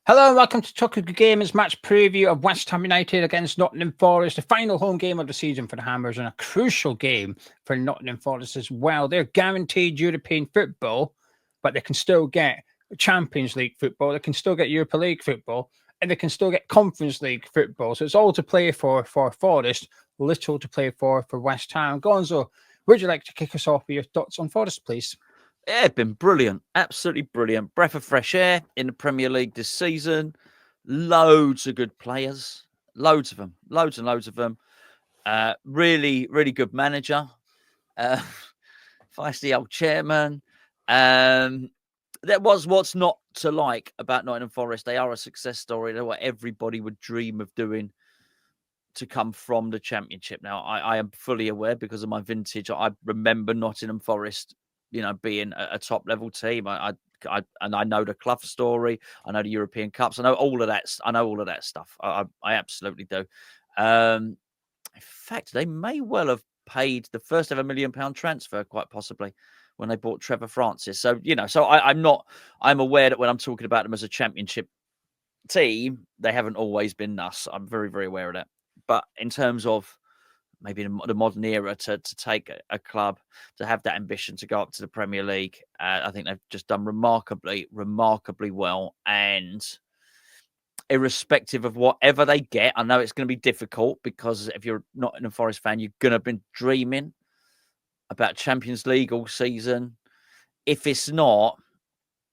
Hello and welcome to Talk of Good Games match preview of West Ham United against Nottingham Forest, the final home game of the season for the Hammers and a crucial game for Nottingham Forest as well. They're guaranteed European football, but they can still get Champions League football, they can still get Europa League football, and they can still get Conference League football. So it's all to play for Forest, little to play for West Ham. Gonzo, would you like to kick us off with your thoughts on Forest, please? Yeah, it's been brilliant. Absolutely brilliant. Breath of fresh air in the Premier League this season. Loads of good players. Loads of them. Loads and loads of them. Really, really good manager. Feisty old chairman. That was what's not to like about Nottingham Forest. They are a success story. They're what everybody would dream of doing to come from the Championship. Now, I am fully aware because of my vintage. I remember Nottingham Forest, being a top level team. And I know the Clough story. I know the European Cups. I know all of that. I know all of that stuff. I absolutely do. In fact, they may well have paid the first ever £1 million transfer, quite possibly, when they bought Trevor Francis. So, I'm aware that when I'm talking about them as a Championship team, they haven't always been us. I'm very, very aware of that. But in terms of maybe the modern era to take a club, to have that ambition to go up to the Premier League, I think they've just done remarkably well. And irrespective of whatever they get, I know it's going to be difficult because if you're not a Forest fan, you're going to have been dreaming about Champions League all season. If it's not,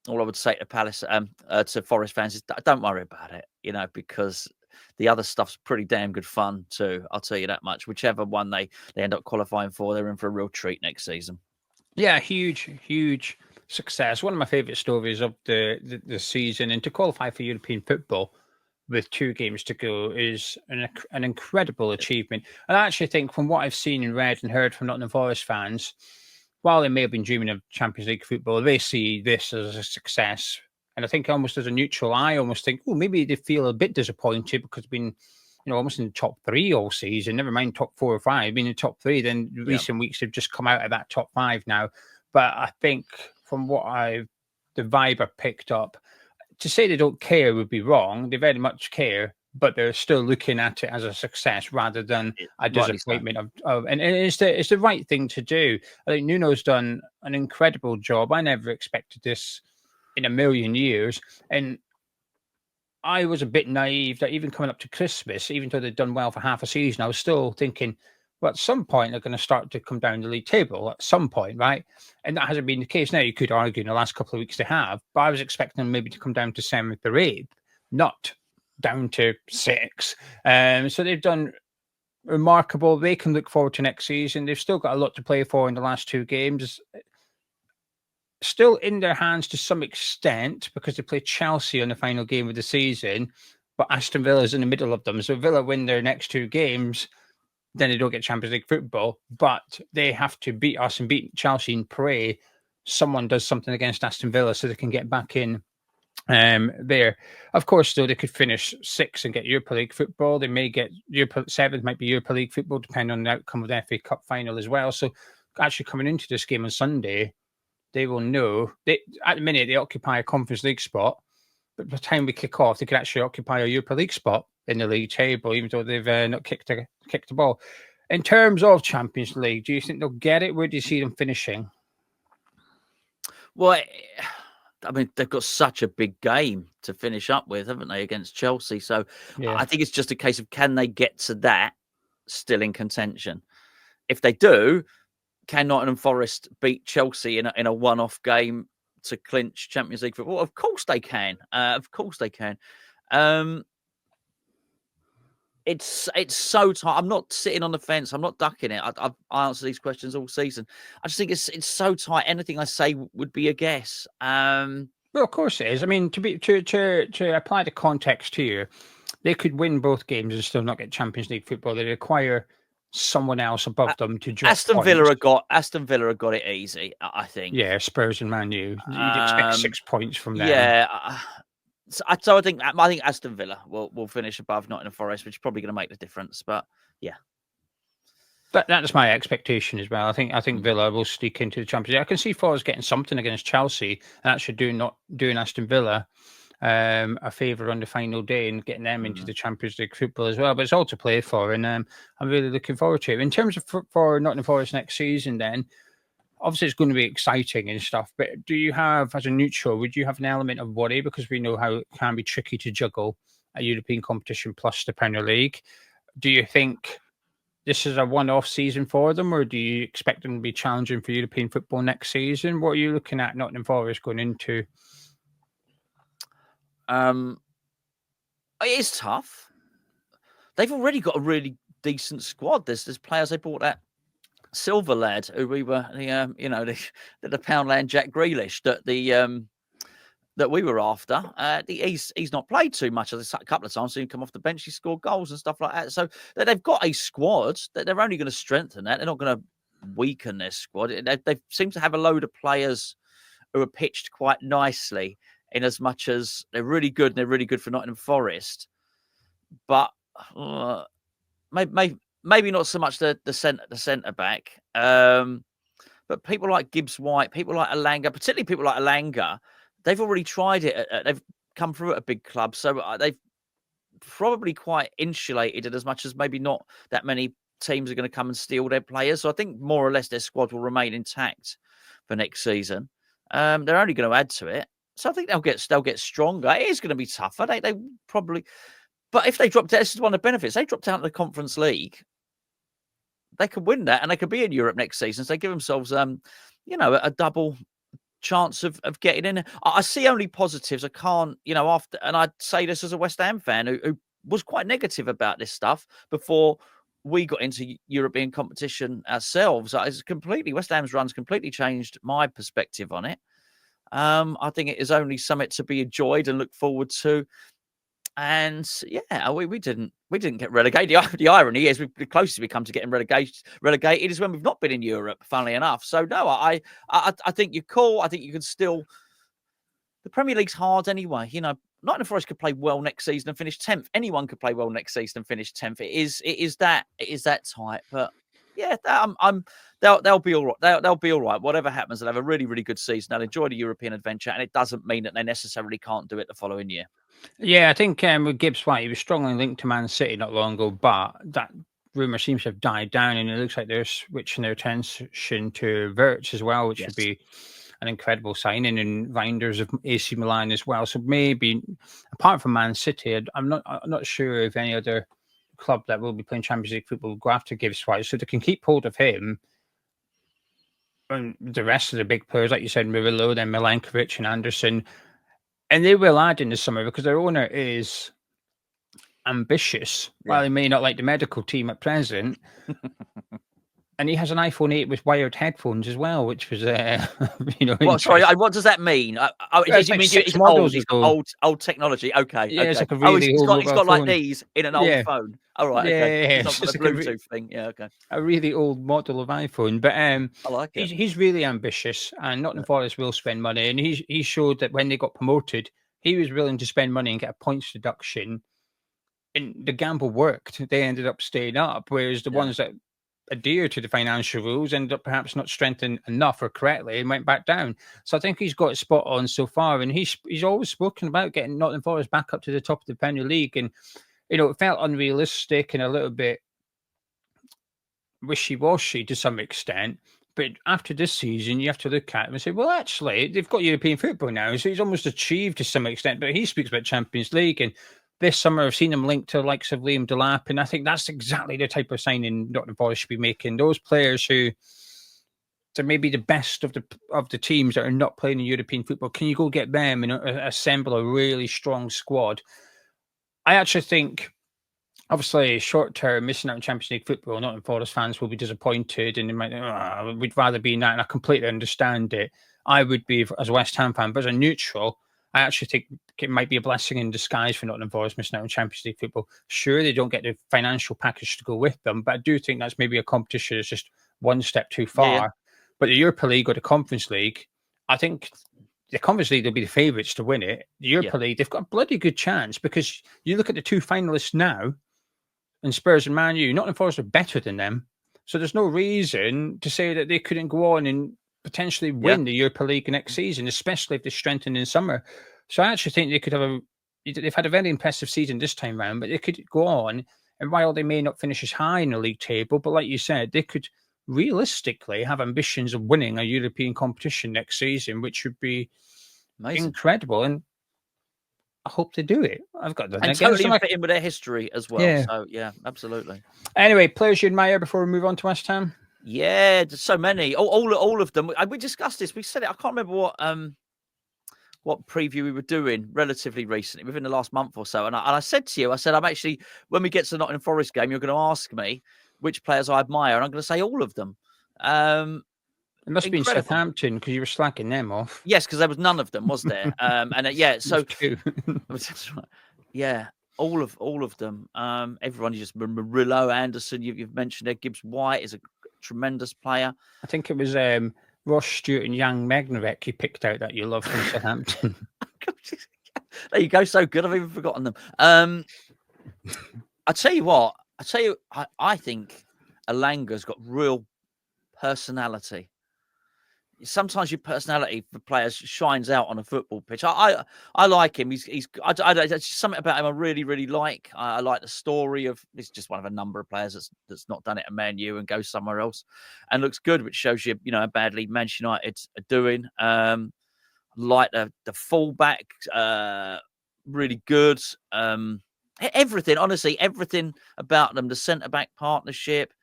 all I would say to Forest fans is don't worry about it, because the other stuff's pretty damn good fun too. I'll tell you that much. Whichever one they end up qualifying for, they're in for a real treat next season. Yeah, huge success. One of my favourite stories of the season, and to qualify for European football with 2 games to go is an incredible achievement. And I actually think, from what I've seen and read and heard from Nottingham Forest fans, while they may have been dreaming of Champions League football, they see this as a success. And I think almost as a neutral eye, I almost think, oh, maybe they feel a bit disappointed because they've been, almost in the top 3 all season, never mind top 4 or 5, been in the top 3. Then recent weeks have just come out of that top 5 now. But I think from what the vibe I picked up, to say they don't care would be wrong. They very much care, but they're still looking at it as a success rather than a disappointment and it's the right thing to do. I think Nuno's done an incredible job. I never expected this in a million years. And I was a bit naive that even coming up to Christmas, even though they'd done well for half a season, I was still thinking, well, at some point they're going to start to come down the league table at some point, right? And that hasn't been the case. Now, you could argue in the last couple of weeks they have, but I was expecting them maybe to come down to 7th or 8th, not down to 6. So they've done remarkable. They can look forward to next season. They've still got a lot to play for in the last 2 games. Still in their hands to some extent because they play Chelsea on the final game of the season, but Aston Villa's in the middle of them. So Villa win their next 2 games, then they don't get Champions League football, but they have to beat us and beat Chelsea and pray someone does something against Aston Villa so they can get back in there. Of course, though, they could finish 6th and get Europa League football. They may get 7th, might be Europa League football, depending on the outcome of the FA Cup final as well. So actually coming into this game on Sunday, they will know. At the minute, they occupy a Conference League spot, but by the time we kick off, they could actually occupy a Europa League spot in the league table, even though they've not kicked the ball. In terms of Champions League, do you think they'll get it? Where do you see them finishing? Well, I mean, they've got such a big game to finish up with, haven't they, against Chelsea? So I think it's just a case of, can they get to that still in contention? If they do, can Nottingham Forest beat Chelsea in a one-off game to clinch Champions League football? Of course they can. It's so tight. I'm not sitting on the fence. I'm not ducking it. I've answered these questions all season. I just think it's so tight. Anything I say would be a guess. Well, of course it is. I mean, to apply the context here, they could win both games and still not get Champions League football. They require someone else above them to drop Aston Villa have got it easy, I think. Yeah, Spurs and Man U. You'd expect 6 points from them. Yeah. So I think Aston Villa will finish above Nottingham Forest, which is probably going to make the difference. But yeah, that's my expectation as well. I think Villa will sneak into the Champions League. I can see Forest getting something against Chelsea and actually doing Aston Villa. a favour on the final day and getting them into the Champions League football as well. But it's all to play for, and I'm really looking forward to it. In terms of for Nottingham Forest next season, then obviously it's going to be exciting and stuff. But do you have, as a neutral, would you have an element of worry, because we know how it can be tricky to juggle a European competition plus the Premier League? Do you think this is a one-off season for them, or do you expect them to be challenging for European football next season? What are you looking at Nottingham Forest going into? It is tough. They've already got a really decent squad. There's players they bought, that Silver lad who we were the Poundland Jack Grealish that we were after. He's not played too much. A couple of times, seen him come off the bench, he scored goals and stuff like that. So they've got a squad that they're only going to strengthen that. They're not going to weaken their squad. They seem to have a load of players who are pitched quite nicely, in as much as they're really good and they're really good for Nottingham Forest. But maybe not so much the centre back. But people like Gibbs White, people like Alanga, particularly people like Alanga, they've already tried it. They've come through at a big club, so they've probably quite insulated it, as much as maybe not that many teams are going to come and steal their players. So I think more or less their squad will remain intact for next season. They're only going to add to it, so I think they'll get stronger. It is going to be tougher. They probably, but if they dropped out, this is one of the benefits. They dropped out of the Conference League, they could win that and they could be in Europe next season. So they give themselves, a double chance of getting in. I see only positives. I can't, and I'd say this as a West Ham fan who was quite negative about this stuff before we got into European competition ourselves. West Ham's run's completely changed my perspective on it. I think it is only something to be enjoyed and look forward to. And yeah, we didn't get relegated. The irony is, the closest we come to getting relegated is when we've not been in Europe, funnily enough. So no, I think you're cool. I think you can still. The Premier League's hard anyway. Nottingham Forest could play well next season and finish 10th. Anyone could play well next season and finish 10th. It is that tight. But yeah, they'll be all right. They'll be all right. Whatever happens, they'll have a really, really good season. They'll enjoy the European adventure, and it doesn't mean that they necessarily can't do it the following year. Yeah, I think with Gibbs White, he was strongly linked to Man City not long ago, but that rumour seems to have died down, and it looks like they're switching their attention to Wirtz as well, which would be an incredible signing, and Reinders of AC Milan as well. So maybe, apart from Man City, I'm not sure if any other club that will be playing Champions League football will go after Gibbs White, so they can keep hold of him. And the rest of the big players, like you said, Murillo, then Milankovic and Anderson. And they will add in the summer, because their owner is ambitious. Yeah. While he may not like the medical team at present. And he has an iPhone 8 with wired headphones as well, which was, Sorry, what does that mean? It's old technology. Okay. Yeah, okay. It's like a really old He's got like these in an old phone. All right. Okay. Yeah. It's not a Bluetooth thing. Yeah. Okay. A really old model of iPhone, but I like it. He's really ambitious, and Nottingham Forest will spend money. And he showed that when they got promoted, he was willing to spend money and get a points deduction. And the gamble worked. They ended up staying up, whereas the ones that adhere to the financial rules ended up perhaps not strengthened enough or correctly and went back down. So I think he's got it spot on so far, and he's always spoken about getting Nottingham Forest back up to the top of the Premier League. And it felt unrealistic and a little bit wishy-washy to some extent. But after this season, you have to look at him and say, well, actually, they've got European football now, so he's almost achieved to some extent. But he speaks about Champions League, and this summer I've seen him linked to the likes of Liam Delap, and I think that's exactly the type of signing Nottingham Forest should be making. Those players who are maybe the best of the teams that are not playing in European football. Can you go get them and assemble a really strong squad? I actually think, obviously, short term, missing out on Champions League football, Nottingham Forest fans will be disappointed, and they might, we'd rather be in that, and I completely understand it. I would be as a West Ham fan, but as a neutral, I actually think it might be a blessing in disguise for Nottingham Forest missing out on Champions League football. Sure, they don't get the financial package to go with them, but I do think that's maybe a competition that's just one step too far. Yeah. But the Europa League or the Conference League, I think the Conference League will be the favourites to win it. The Europa League, they've got a bloody good chance, because you look at the two finalists now, and Spurs and Man U, Nottingham Forest are better than them. So there's no reason to say that they couldn't go on and potentially win the Europa League next season, especially if they strengthen in summer. So I actually think they could have they've had a very impressive season this time round, but they could go on, and while they may not finish as high in the league table, but like you said, they could realistically have ambitions of winning a European competition next season, which would be Amazing. incredible. And I hope they do it. I've got that. And totally fit in with their history as well. Yeah. So, yeah, absolutely. Anyway, players you admire before we move on to West Ham? Yeah, there's so many. All of them. We discussed this. We said it. I can't remember what preview we were doing relatively recently, within the last month or so. And I said to you, I'm actually, when we get to the Nottingham Forest game, you're going to ask me which players I admire, and I'm going to say all of them. It must have been Southampton because you were slacking them off. Yes, because there was none of them, was there? So two. Yeah, all of them. Everyone, you just Murillo, Anderson, you've mentioned there. Gibbs White is a tremendous player. I think it was Ross Stewart and Jan Magnarek you picked out that you love from Southampton. There you go, so good. I've even forgotten them. I tell you what. I think Elanga's got real personality. Sometimes your personality for players shines out on a football pitch. I like him. He's there's something about him I really, really like. I like the story of, he's just one of a number of players that's not done it at Man U and goes somewhere else and looks good, which shows you, how badly Manchester United are doing. Like the fullback, really good. Everything, honestly, everything about them. The centre-back partnership,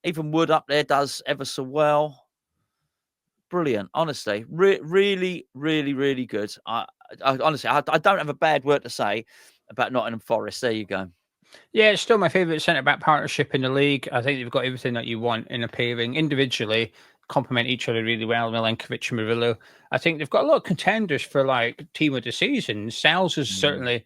even Wood up there does ever so well. Brilliant, honestly, really, really, really good. I honestly, I don't have a bad word to say about Nottingham Forest. There you go. Yeah, it's still my favourite centre-back partnership in the league. I think they've got everything that you want in a pairing. Individually, complement each other really well, Milenkovic and Murillo. I think they've got a lot of contenders for team of the season. Sal's is certainly,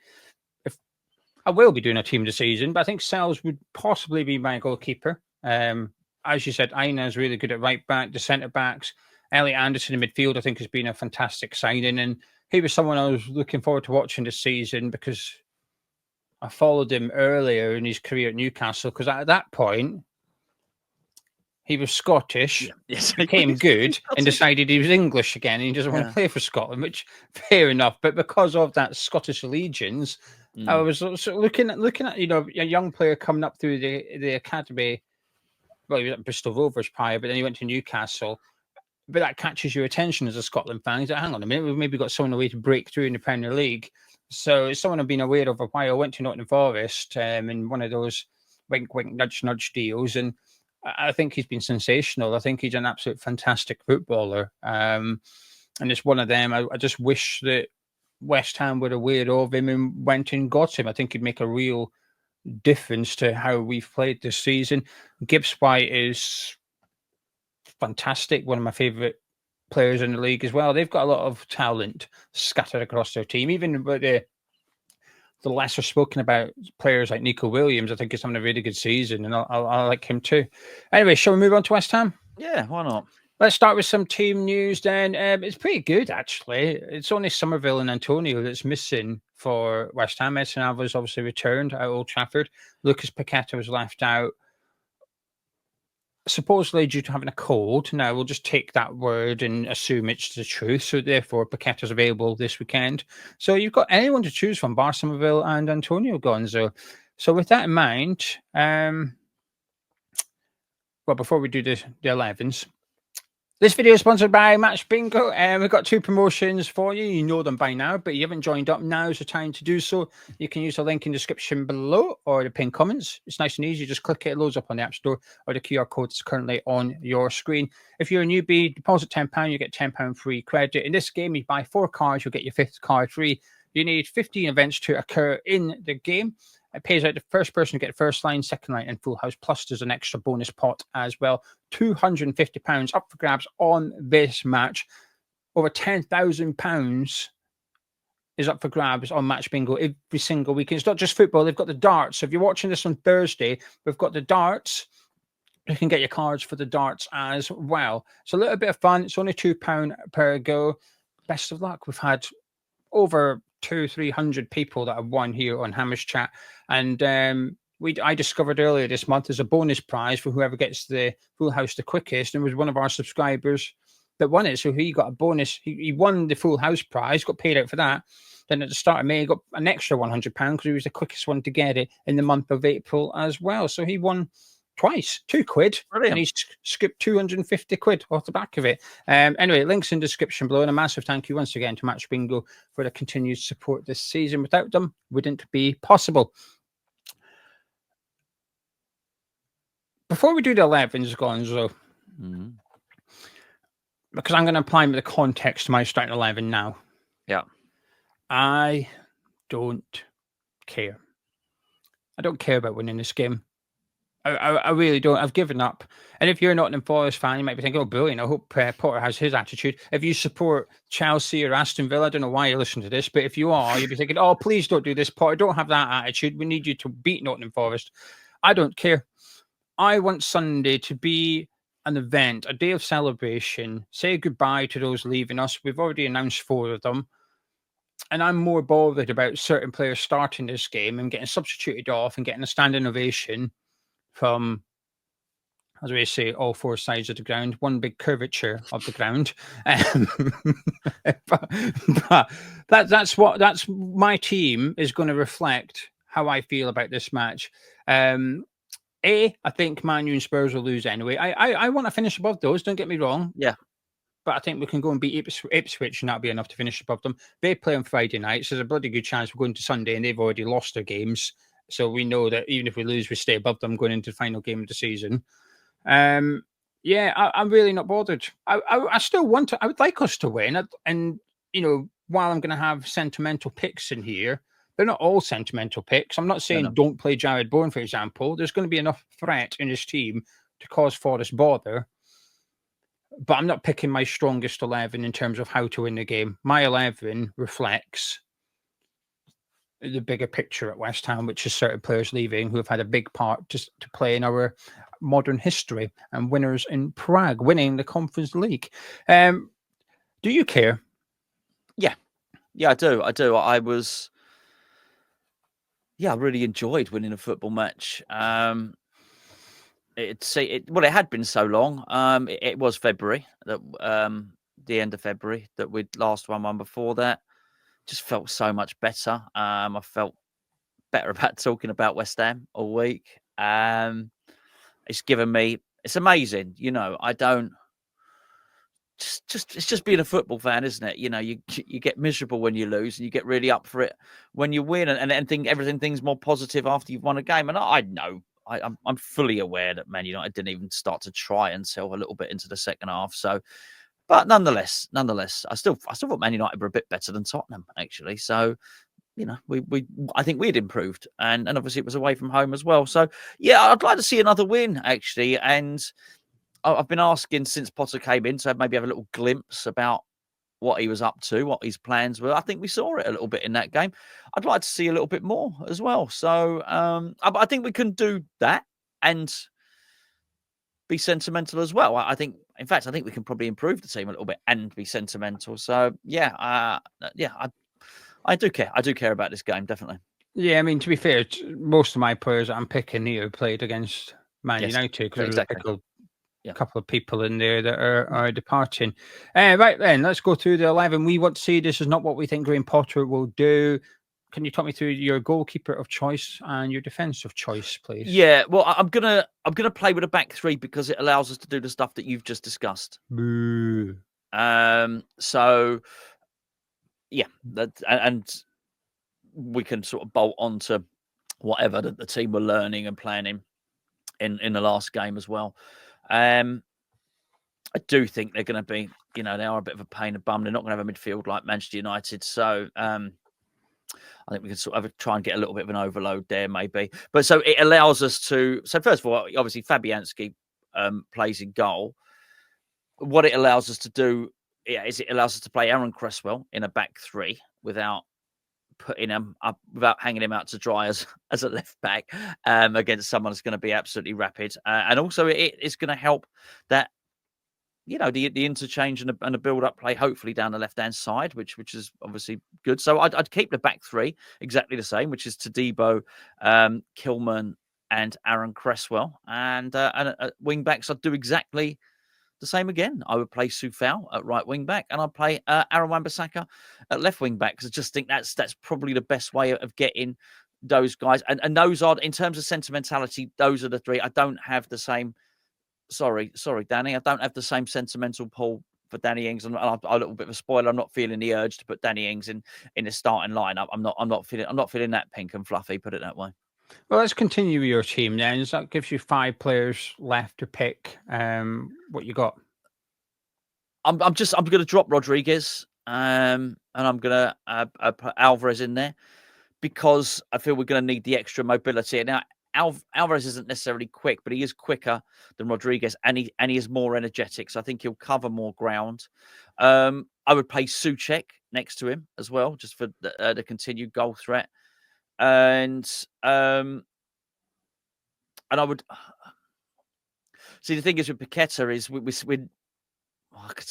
I will be doing a team of the season, but I think Sal's would possibly be my goalkeeper. As you said, Aina is really good at right back, the centre-backs. Elliot Anderson in midfield, I think, has been a fantastic signing. And he was someone I was looking forward to watching this season because I followed him earlier in his career at Newcastle, because at that point, he was Scottish, became good, and decided he was English again, and he doesn't want to play for Scotland, which, fair enough. But because of that Scottish allegiance, I was sort of looking at a young player coming up through the academy. Well, he was at Bristol Rovers prior, but then he went to Newcastle. But that catches your attention as a Scotland fan. He's like, hang on a minute, we've maybe got someone away to break through in the Premier League. So it's someone I've been aware of a while. Went to Nottingham Forest in one of those wink, wink, nudge, nudge deals. And I think he's been sensational. I think he's an absolute fantastic footballer. And it's one of them. I just wish that West Ham were aware of him and went and got him. I think he'd make a real difference to how we've played this season. Gibbs White is fantastic. One of my favourite players in the league as well. They've got a lot of talent scattered across their team. Even with the lesser spoken about players like Nico Williams, I think he's having a really good season, and I like him too. Anyway, shall we move on to West Ham? Yeah, why not? Let's start with some team news then. It's pretty good, actually. It's only Somerville and Antonio that's missing for West Ham. Edson Alvarez obviously returned at Old Trafford. Lucas Paqueta was left out, supposedly due to having a cold. Now, we'll just take that word and assume it's the truth. So, therefore, Paqueta's available this weekend. So, you've got anyone to choose from, bar Somerville and Antonio Gonzo. So, with that in mind, well, before we do the 11s, this video is sponsored by Match Bingo, and we've got two promotions for you. You know them by now, but you haven't joined up. Now's the time to do so. You can use the link in the description below or the pinned comments. It's nice and easy. Just click it. It loads up on the App Store, or the QR code is currently on your screen. If you're a newbie, deposit £10, you get £10 free credit. In this game, you buy 4 cards, you'll get your 5th card free. You need 15 events to occur in the game. It pays out the first person to get first line, second line, and full house. Plus, there's an extra bonus pot as well. £250 up for grabs on this match. Over £10,000 is up for grabs on Match Bingo every single week. And it's not just football. They've got the darts. So if you're watching this on Thursday, we've got the darts. You can get your cards for the darts as well. It's a little bit of fun. It's only £2 per go. Best of luck. We've had over 200-300 people that have won here on Hamish Chat, and I discovered earlier this month there's a bonus prize for whoever gets the full house the quickest, and was one of our subscribers that won it. So he got a bonus. He won the full house prize, got paid out for that. Then at the start of May, he got an extra £100 because he was the quickest one to get it in the month of April as well. So he won twice, £2, Brilliant. and he scooped 250 quid off the back of it. Anyway, links in description below, and a massive thank you once again to Match Bingo for the continued support this season. Without them, wouldn't be possible. Before we do the 11s, Gonzo, because I'm going to apply the context to my starting 11 now. Yeah. I don't care. I don't care about winning this game. I really don't. I've given up. And if you're a Nottingham Forest fan, you might be thinking, oh, brilliant. I hope Potter has his attitude. If you support Chelsea or Aston Villa, I don't know why you listen to this, but if you are, you'll be thinking, oh, please don't do this, Potter. Don't have that attitude. We need you to beat Nottingham Forest. I don't care. I want Sunday to be an event, a day of celebration. Say goodbye to those leaving us. We've already announced 4 of them. And I'm more bothered about certain players starting this game and getting substituted off and getting a standing ovation from, as we say, all 4 sides of the ground, one big curvature of the ground. But that's my team is going to reflect how I feel about this match. I think Man U and Spurs will lose anyway. I want to finish above those, don't get me wrong. Yeah. But I think we can go and beat Ipswich and that'll be enough to finish above them. They play on Friday night, so there's a bloody good chance we're going to Sunday and they've already lost their games. So we know that even if we lose, we stay above them going into the final game of the season. I'm really not bothered. I still want to. I would like us to win. And, while I'm going to have sentimental picks in here, they're not all sentimental picks. I'm not saying don't play Jared Bourne, for example. There's going to be enough threat in his team to cause Forest bother. But I'm not picking my strongest 11 in terms of how to win the game. My 11 reflects the bigger picture at West Ham, which is certain players leaving who have had a big part to play in our modern history and winners in Prague winning the Conference League. Do you care? Yeah, I do. I really enjoyed winning a football match. It had been so long. It was February, that the end of February, that we'd last won one before that. Just felt so much better. I felt better about talking about West Ham all week. It's given me. It's amazing, I don't. It's just being a football fan, isn't it? You get miserable when you lose, and you get really up for it when you win, and think everything's more positive after you've won a game. And I know. I'm fully aware that Man United didn't even start to try until a little bit into the second half. So, but nonetheless, I still thought Man United were a bit better than Tottenham, actually. So, I think we'd improved, and obviously it was away from home as well. So, yeah, I'd like to see another win, actually. And I've been asking since Potter came in to maybe have a little glimpse about what he was up to, what his plans were. I think we saw it a little bit in that game. I'd like to see a little bit more as well. So I think we can do that and be sentimental as well. I think we can probably improve the team a little bit and be sentimental. So I do care. I do care about this game, definitely. Yeah, I mean, to be fair, most of my players I'm picking here played against Man United because I picked a couple of people in there that are departing. Right then, let's go through the 11. We want to see this is not what we think Graham Potter will do. Can you talk me through your goalkeeper of choice and your defense of choice, please? Yeah, well, I'm gonna play with a back 3 because it allows us to do the stuff that you've just discussed. Boo. So yeah, and we can sort of bolt onto whatever that the team were learning and planning in the last game as well. I do think they're going to be, they are a bit of a pain in the bum. They're not going to have a midfield like Manchester United. So I think we can sort of try and get a little bit of an overload there, maybe. But so it allows us to. So first of all, obviously Fabianski plays in goal. What it allows us to do is it allows us to play Aaron Cresswell in a back 3 without putting him up, without hanging him out to dry as a left back against someone that's going to be absolutely rapid. And also it's going to help that, the interchange and the build-up play, hopefully down the left-hand side, which is obviously good. So I'd keep the back 3 exactly the same, which is Todibo, Kilman, and Aaron Cresswell. And wing-backs, I'd do exactly the same again. I would play Coufal at right wing back, and I'd play Aaron Wan-Bissaka at left wing back, because I just think that's probably the best way of getting those guys. And those are, in terms of sentimentality, those are the three. I don't have the same. Sorry, Danny. I don't have the same sentimental pull for Danny Ings. And a little bit of a spoiler. I'm not feeling the urge to put Danny Ings in the starting lineup. I'm not feeling that pink and fluffy. Put it that way. Well, let's continue with your team then. So that gives you 5 players left to pick. What you got? I'm going to drop Rodriguez, and I'm going to put Alvarez in there, because I feel we're going to need the extra mobility. Now, Alvarez isn't necessarily quick, but he is quicker than Rodriguez, and he is more energetic. So I think he'll cover more ground. I would play Souček next to him as well, just for the continued goal threat. And I would see, the thing is with Paqueta is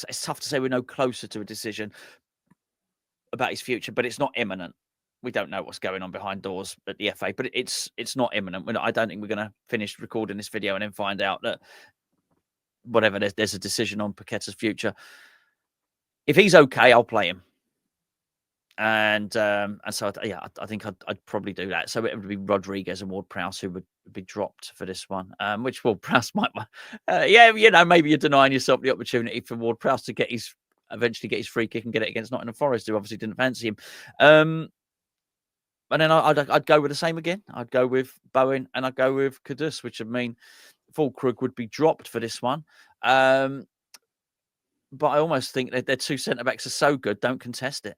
it's tough to say we're no closer to a decision about his future, but it's not imminent. We don't know what's going on behind doors at the FA, but it's not imminent. I don't think we're going to finish recording this video and then find out that whatever, there's a decision on Paqueta's future. If he's okay, I'll play him. And so I think I'd probably do that. So it would be Rodriguez and Ward-Prowse who would be dropped for this one. Which Ward-Prowse might, maybe you're denying yourself the opportunity for Ward-Prowse to eventually get his free kick and get it against Nottingham Forest, who obviously didn't fancy him. And then I'd go with the same again. I'd go with Bowen and I'd go with Kudus, which would mean Fulkrug would be dropped for this one. But I almost think that their 2 centre backs are so good, don't contest it.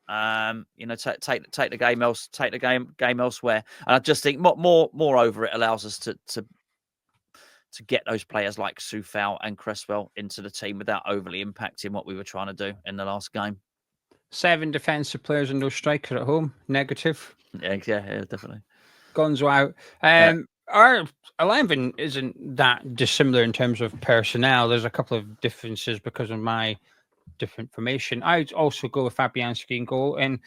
Take the game elsewhere. And I just think moreover, it allows us to get those players like Coufal and Cresswell into the team without overly impacting what we were trying to do in the last game. 7 defensive players and no striker at home. Negative. Yeah, definitely. Gonzo out. Our 11 isn't that dissimilar in terms of personnel. There's a couple of differences because of my different formation. I'd also go with Fabianski in goal, and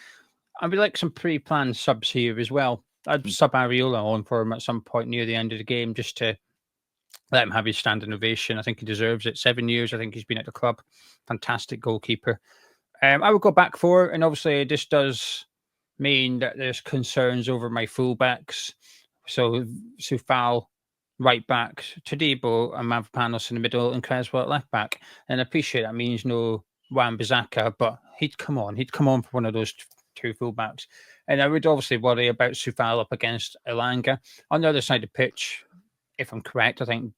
I'd be like some pre-planned subs here as well. I'd sub Areola on for him at some point near the end of the game, just to let him have his standing ovation. I think he deserves it. 7 years, I think he's been at the club. Fantastic goalkeeper. I would go back 4, and obviously this does mean that there's concerns over my fullbacks. So Coufal right back, Todibo and Mavropanos in the middle, and Cresswell at left back. And I appreciate that means no Wan-Bissaka, but he'd come on for one of those 2 fullbacks. And I would obviously worry about Coufal up against Elanga. On the other side of the pitch, if I'm correct, I think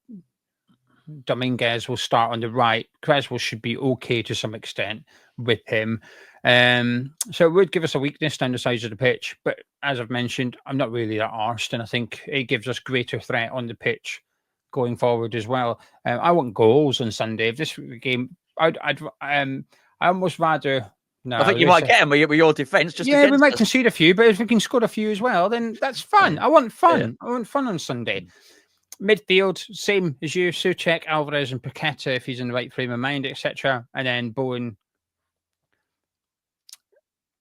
Dominguez will start on the right. Cresswell should be okay to some extent with him. So it would give us a weakness down the sides of the pitch. But as I've mentioned, I'm not really that arsed, and I think it gives us greater threat on the pitch going forward as well. I want goals on Sunday. If this game, I almost rather. No, I think you might get him with your defence. We might concede a few, but if we can score a few as well, then that's fun. I want fun. Yeah. I want fun on Sunday. Midfield, same as you, Souček, Alvarez, and Paqueta if he's in the right frame of mind, etc. And then Bowen.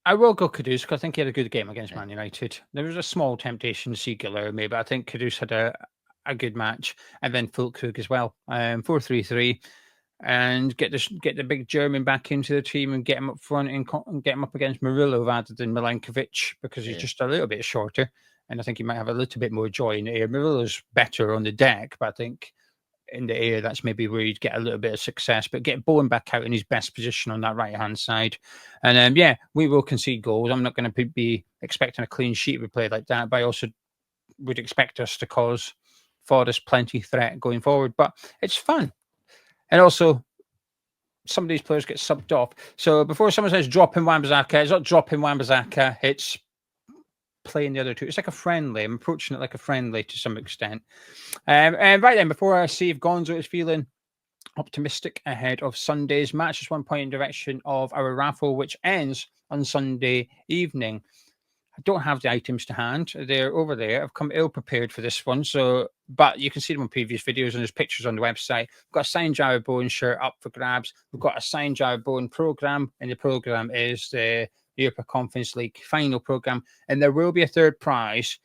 I will go Kudus because I think he had a good game against Man United. There was a small temptation to see Guilherme, but I think Kudus had a good match. And then Fulkrug as well. 4-3-3. And get the big German back into the team and get him up front and get him up against Murillo rather than Milankovic, because he's just a little bit shorter. And I think he might have a little bit more joy in the air. Murillo's better on the deck, but I think in the air, that's maybe where you'd get a little bit of success. But get Bowen back out in his best position on that right-hand side. And we will concede goals. I'm not going to be expecting a clean sheet if we play like that, but I also would expect us to cause Forest plenty threat going forward. But it's fun. And also, some of these players get subbed off. So before someone says dropping Wan-Bissaka, it's not dropping Wan-Bissaka, it's playing the other 2. It's like a friendly. I'm approaching it like a friendly to some extent. And right then, before I see if Gonzo is feeling optimistic ahead of Sunday's match, just one point in direction of our raffle, which ends on Sunday evening. I don't have the items to hand. They're over there. I've come ill prepared for this one. But you can see them on previous videos and there's pictures on the website. We've got a signed Jared Bowen shirt up for grabs. We've got a signed Jared Bowen programme, and the programme is the Europa Conference League final programme. And there will be a third prize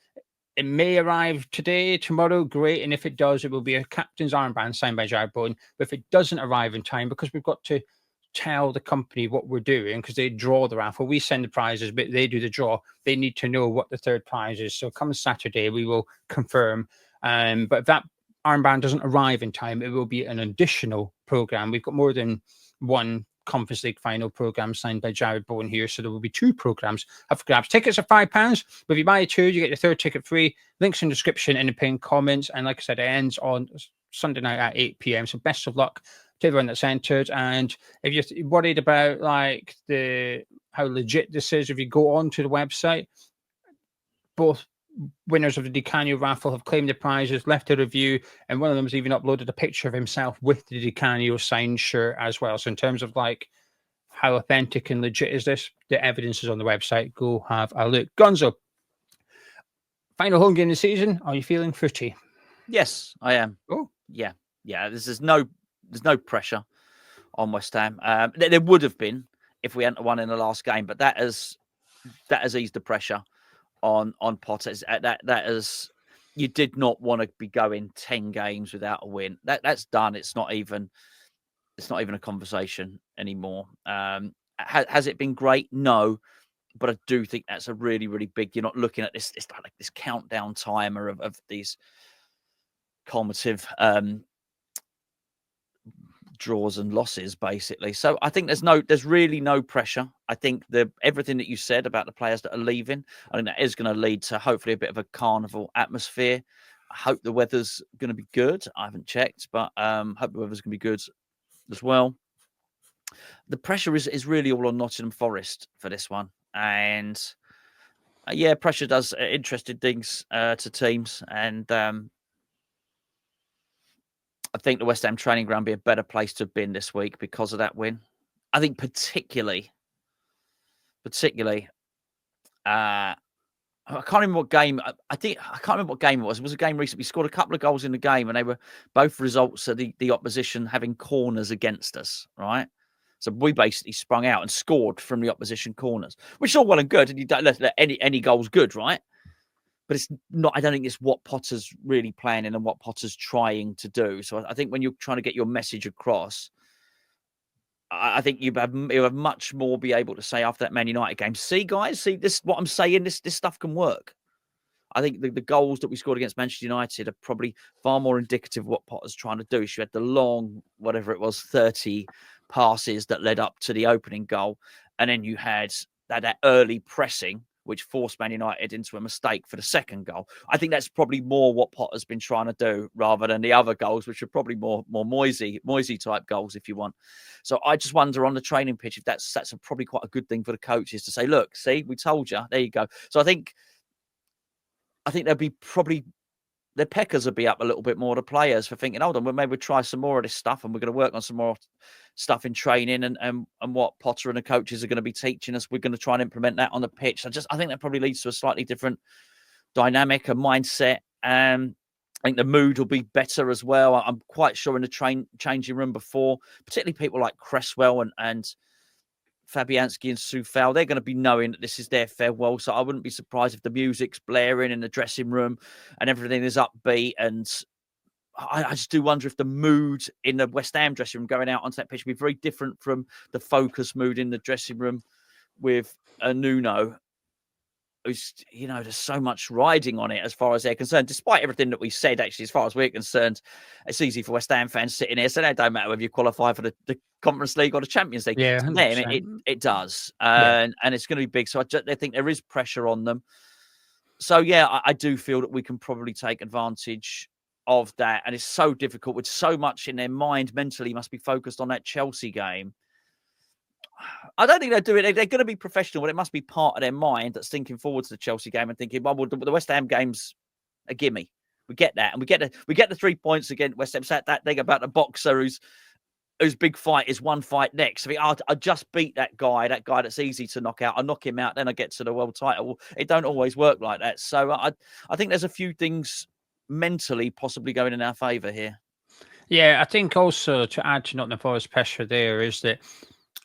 It may arrive today, tomorrow, great. And if it does, it will be a captain's armband signed by Jared Bowen. But if it doesn't arrive in time, because we've got to tell the company what we're doing, because they draw the raffle, we send the prizes, but they do the draw. They need to know what the third prize is. So come Saturday, we will confirm. But if that armband doesn't arrive in time, it will be an additional program. We've got more than one Conference League final program signed by Jared Bowen here, so there will be 2 programs up for grabs. Tickets are £5, but if you buy 2, you get your third ticket free. Links in the description in the pinned comments, and like I said, it ends on Sunday night at 8 p.m. So best of luck to everyone that's entered. And if you're worried about like how legit this is, if you go onto the website, both winners of the Decanio raffle have claimed the prizes, left a review, and one of them has even uploaded a picture of himself with the Decanio signed shirt as well. So in terms of like how authentic and legit is this, the evidence is on the website. Go have a look. Gonzo, final home game of the season. Are you feeling footy? Yes, I am. Oh, yeah. There's no pressure on West Ham. There would have been if we hadn't won in the last game, but that has eased the pressure on Potter. That is, you did not want to be going 10 games without a win. That's done. It's not even a conversation anymore. Has it been great? No, but I do think that's a really, really big. You're not looking at this. It's like this countdown timer of these cumulative draws and losses, basically. So I think there's really no pressure. I think everything that you said about the players that are leaving, I think that is going to lead to hopefully a bit of a carnival atmosphere. I hope the weather's going to be good. I haven't checked, but hope the weather's going to be good as well. The pressure is really all on Nottingham Forest for this one, and pressure does interesting things to teams, and I think the West Ham training ground be a better place to have been this week because of that win. I think particularly, I can't remember what game. I can't remember what game it was. It was a game recently. We scored a couple of goals in the game, and they were both results of the opposition having corners against us, right? So we basically sprung out and scored from the opposition corners, which is all well and good. And you don't let any goals good, right? But it's not. I don't think it's what Potter's really planning and what Potter's trying to do. So I think when you're trying to get your message across, I think you'll have much more be able to say after that Man United game. See, guys, see this. What I'm saying, this stuff can work. I think the goals that we scored against Manchester United are probably far more indicative of what Potter's trying to do. She had the long, whatever it was, 30 passes that led up to the opening goal, and then you had that early pressing, which forced Man United into a mistake for the second goal. I think that's probably more what Potter's been trying to do rather than the other goals, which are probably more Moisey type goals, if you want. So I just wonder on the training pitch if that's probably quite a good thing for the coaches to say, look, see, we told you, there you go. So I think there'll be probably the peckers will be up a little bit more to players for thinking, hold on, well, maybe we'll try some more of this stuff and we're going to work on some more stuff in training and what Potter and the coaches are going to be teaching us. We're going to try and implement that on the pitch. I think that probably leads to a slightly different dynamic and mindset. I think the mood will be better as well. I'm quite sure in the changing room before, particularly people like Cresswell and Fabianski and Coufal, they're going to be knowing that this is their farewell. So I wouldn't be surprised if the music's blaring in the dressing room and everything is upbeat. And I just do wonder if the mood in the West Ham dressing room going out onto that pitch will be very different from the focus mood in the dressing room with Nuno, who's, there's so much riding on it as far as they're concerned. Despite everything that we said, actually, as far as we're concerned, it's easy for West Ham fans sitting here. So it don't matter whether you qualify for the Conference League or the Champions League. Yeah, to them, it does. And it's going to be big. So I think there is pressure on them. So, yeah, I do feel that we can probably take advantage of that. And it's so difficult with so much in their mind mentally must be focused on that Chelsea game. I don't think they'll do it. They're going to be professional, but it must be part of their mind that's thinking forward to the Chelsea game and thinking, well, the West Ham game's a gimme. We get that. And we get the 3 points against West Ham. So that thing about the boxer whose big fight is one fight next. I mean, I just beat that guy that's easy to knock out. I knock him out, then I get to the world title. It don't always work like that. So I think there's a few things mentally possibly going in our favour here. Yeah, I think also to add to Nottingham Forest pressure there is that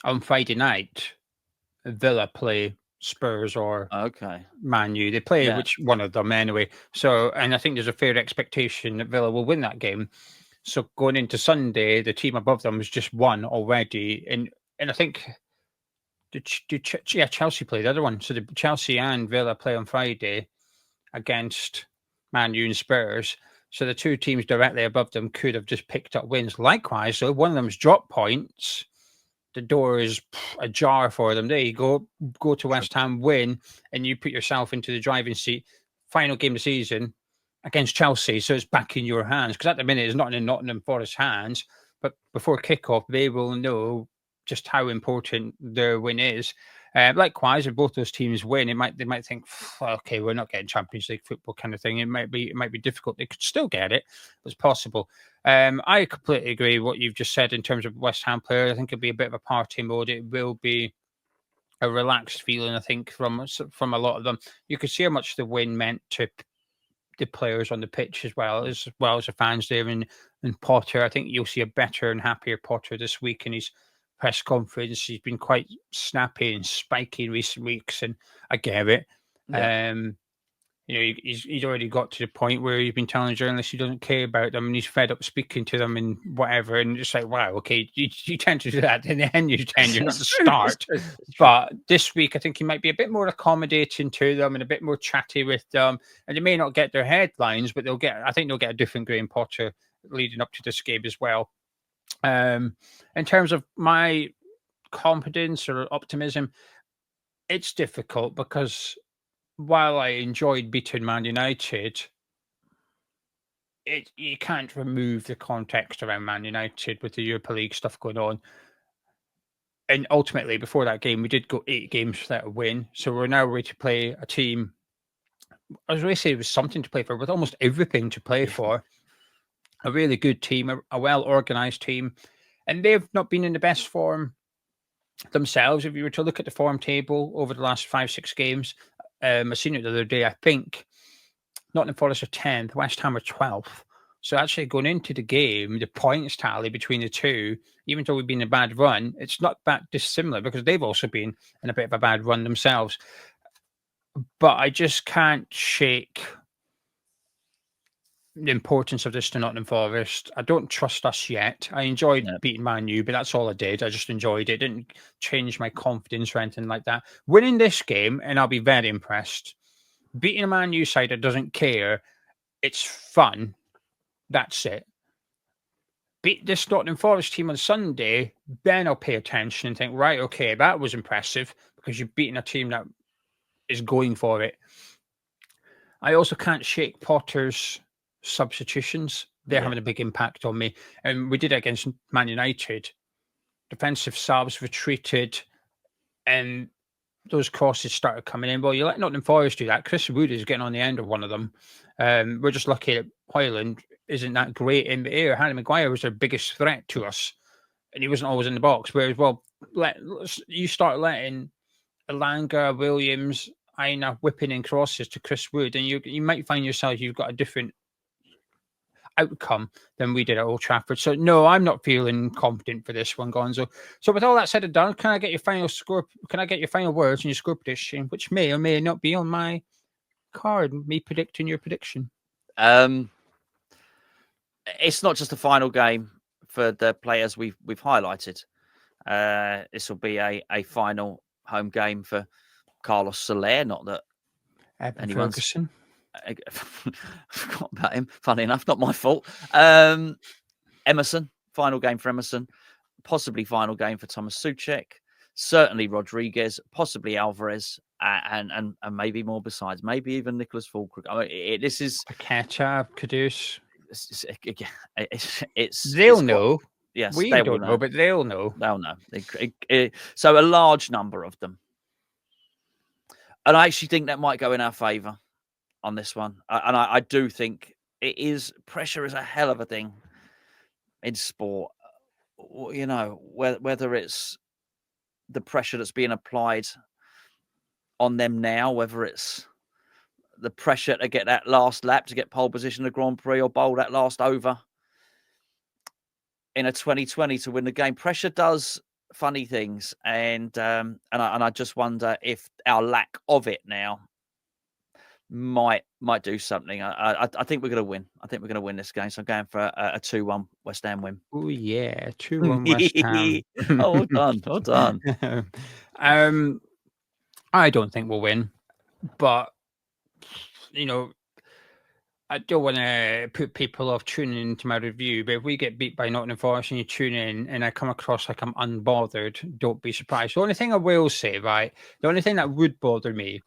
on Friday night, Villa play Spurs or Okay. Man U. They play Yeah. which one of them anyway. So, and I think there's a fair expectation that Villa will win that game. So going into Sunday, the team above them has just won already, and I think Chelsea play the other one. So the Chelsea and Villa play on Friday against Man U and Spurs. So the two teams directly above them could have just picked up wins. Likewise, so one of them's dropped points. The door is ajar for them. There you go to West Ham, win, and you put yourself into the driving seat. Final game of the season against Chelsea, so it's back in your hands. Because at the minute, it's not in Nottingham Forest hands. But before kickoff, they will know just how important their win is. Likewise, if both those teams win, they might think, okay, we're not getting Champions League football kind of thing. It might be difficult. They could still get it. It's possible. I completely agree with what you've just said in terms of West Ham player. I think it'll be a bit of a party mode. It will be a relaxed feeling, I think, from a lot of them. You could see how much the win meant to the players on the pitch as well as the fans there and Potter. I think you'll see a better and happier Potter this week in his press conference. He's been quite snappy and spiky in recent weeks, and I get it. Yeah. He's already got to the point where he's been telling journalists he doesn't care about them and he's fed up speaking to them and whatever. And just like, wow, okay, you tend to do that in the end, not the start. But this week, I think he might be a bit more accommodating to them and a bit more chatty with them. And they may not get their headlines, but I think they'll get a different Graham Potter leading up to this game as well. In terms of my confidence or optimism, it's difficult because while I enjoyed beating Man United, you can't remove the context around Man United with the Europa League stuff going on. And ultimately, before that game, we did go 8 games without a win. So we're now ready to play a team. I was going to say it was something to play for, with almost everything to play for. A really good team, a well-organised team. And they've not been in the best form themselves. If you were to look at the form table over the last 5-6 games, I seen it the other day. I think Nottingham Forest are 10th, West Ham are 12th. So actually going into the game, the points tally between the two, even though we've been in a bad run, it's not that dissimilar because they've also been in a bit of a bad run themselves. But I just can't shake the importance of this to Nottingham Forest. I don't trust us yet. I enjoyed beating Man U, but that's all I did. I just enjoyed it. It didn't change my confidence or anything like that. Winning this game, and I'll be very impressed. Beating a Man U side that doesn't care, it's fun. That's it. Beat this Nottingham Forest team on Sunday, then I'll pay attention and think, right, okay, that was impressive because you've beaten a team that is going for it. I also can't shake Potter's substitutions. They're having a big impact on me. And we did it against Man United. Defensive subs retreated and those crosses started coming in. Well, you let Nottingham Forest do that. Chris Wood is getting on the end of one of them. We're just lucky that Hoyland isn't that great in the air. Harry Maguire was their biggest threat to us, and he wasn't always in the box. Whereas, well, you start letting Elanga, Williams, Aina whipping in crosses to Chris Wood, and you might find yourself you've got a different outcome than we did at Old Trafford. So no, I'm not feeling confident for this one, Gonzo. So with all that said and done, can I get your final score? Can I get your final words and your score prediction, which may or may not be on my card? Me predicting your prediction. It's not just a final game for the players we've highlighted. This will be a final home game for Carlos Soler. Not that anyone's Ferguson. I forgot about him. Funny enough, not my fault. Emerson, final game for Emerson. Possibly final game for Thomas Souček. Certainly Rodriguez. Possibly Alvarez, and maybe more besides. Maybe even Nicholas Fulkrug. I mean, this is Paqueta, Kudus. They'll know. Yes, we they don't know, but they'll know. They'll know. So a large number of them, and I actually think that might go in our favour on this one. And I do think it is. Pressure is a hell of a thing in sport. You know, whether it's the pressure that's being applied on them now, whether it's the pressure to get that last lap, to get pole position in the Grand Prix, or bowl that last over in a 2020 to win the game. Pressure does funny things, and I just wonder if our lack of it now might do something. I think we're going to win. I think we're going to win this game. So I'm going for a 2-1 West Ham win. Oh yeah, 2-1 West Ham. Oh, well done, well done. I don't think we'll win, but I don't want to put people off tuning into my review, but if we get beat by Nottingham Forest and you tune in and I come across like I'm unbothered, don't be surprised. The only thing I will say, right, the only thing that would bother me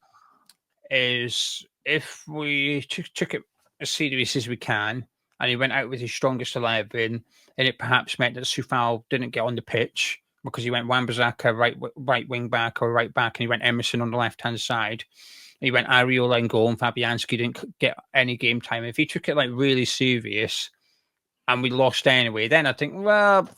is if we took it as serious as we can and he went out with his strongest 11 and it perhaps meant that Coufal didn't get on the pitch because he went Wan-Bissaka right wing back or right back and he went Emerson on the left-hand side. He went Areola in goal and Fabianski didn't get any game time. If he took it like really serious and we lost anyway, then I think, well,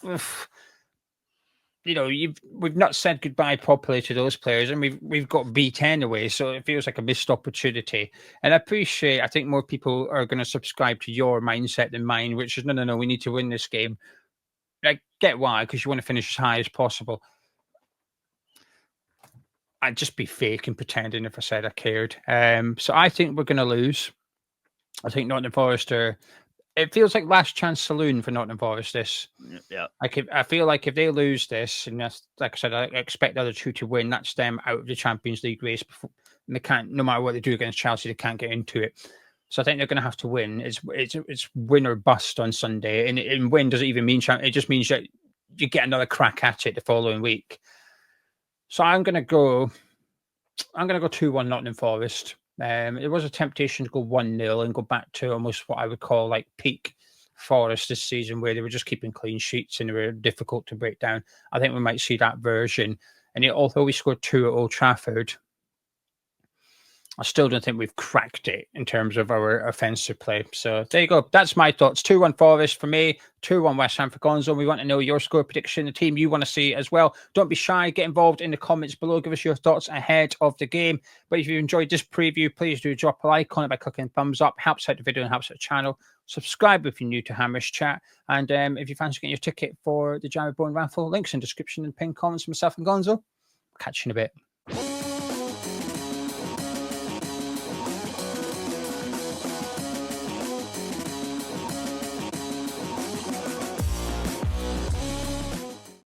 we've not said goodbye properly to those players and we've got beat anyway. So it feels like a missed opportunity. And I think more people are going to subscribe to your mindset than mine, which is, no, we need to win this game. I get why, because you want to finish as high as possible. I'd just be fake and pretending if I said I cared. So I think we're going to lose. I think Nottingham Forest it feels like last chance saloon for Nottingham Forest. This, yeah. I feel like if they lose this, and that's, like I said, I expect the other two to win. That's them out of the Champions League race. And they can't, no matter what they do against Chelsea, they can't get into it. So I think they're going to have to win. It's win or bust on Sunday, and win doesn't even mean it just means that you get another crack at it the following week. So I'm going to go 2-1 Nottingham Forest. It was a temptation to go 1-0 and go back to almost what I would call like peak Forest this season, where they were just keeping clean sheets and they were difficult to break down. I think we might see that version. And although we scored 2 at Old Trafford, I still don't think we've cracked it in terms of our offensive play. So there you go. That's my thoughts. 2-1 Forest for me, 2-1 West Ham for Gonzo. We want to know your score prediction, the team you want to see as well. Don't be shy. Get involved in the comments below. Give us your thoughts ahead of the game. But if you enjoyed this preview, please do drop a like on it by clicking thumbs up. Helps out the video and helps out the channel. Subscribe if you're new to Hammers Chat. And if you fancy getting your ticket for the Jerry Bowen raffle, links in description and pinned comments. Myself and Gonzo. Catch you in a bit.